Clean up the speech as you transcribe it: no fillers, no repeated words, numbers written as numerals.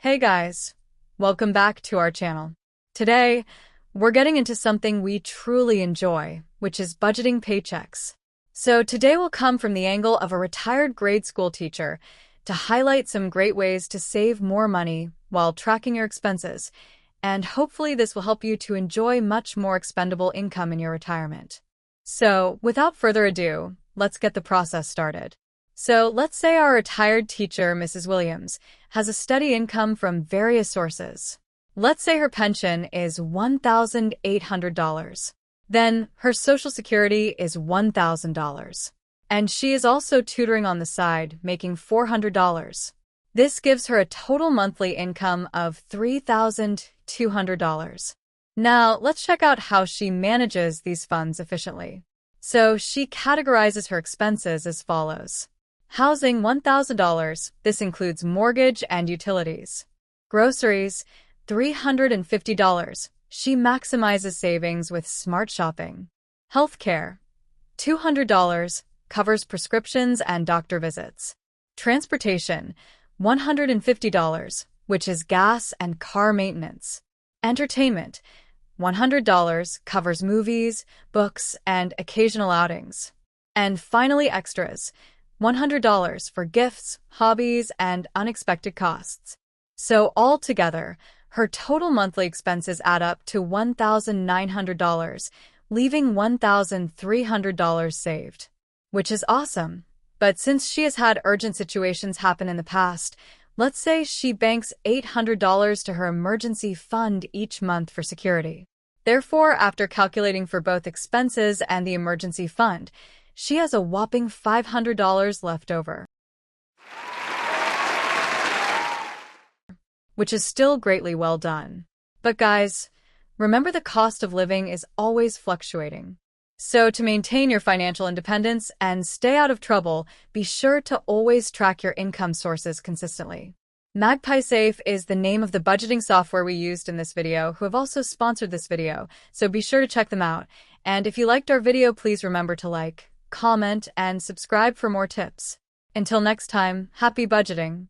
Hey guys, welcome back to our channel. Today, we're getting into something we truly enjoy, which is budgeting paychecks. So today will come from the angle of a retired grade school teacher to highlight some great ways to save more money while tracking your expenses, and hopefully this will help you to enjoy much more expendable income in your retirement. So without further ado, let's get the process started. So let's say our retired teacher, Mrs. Williams, has a steady income from various sources. Let's say her pension is $1,800. Then her Social Security is $1,000. And she is also tutoring on the side, making $400. This gives her a total monthly income of $3,200. Now, let's check out how she manages these funds efficiently. So she categorizes her expenses as follows. Housing, $1,000. This includes mortgage and utilities. Groceries, $350. She maximizes savings with smart shopping. Healthcare, $200. Covers prescriptions and doctor visits. Transportation, $150, which is gas and car maintenance. Entertainment, $100. Covers movies, books, and occasional outings. And finally, extras, $100 for gifts, hobbies, and unexpected costs. So altogether, her total monthly expenses add up to $1,900, leaving $1,300 saved. Which is awesome. But since she has had urgent situations happen in the past, let's say she banks $800 to her emergency fund each month for security. Therefore, after calculating for both expenses and the emergency fund, she has a whopping $500 left over, which is still greatly well done. But guys, remember the cost of living is always fluctuating. So to maintain your financial independence and stay out of trouble, be sure to always track your income sources consistently. MagpieSafe is the name of the budgeting software we used in this video, who have also sponsored this video, so be sure to check them out. And if you liked our video, please remember to like, comment, and subscribe for more tips. Until next time, happy budgeting!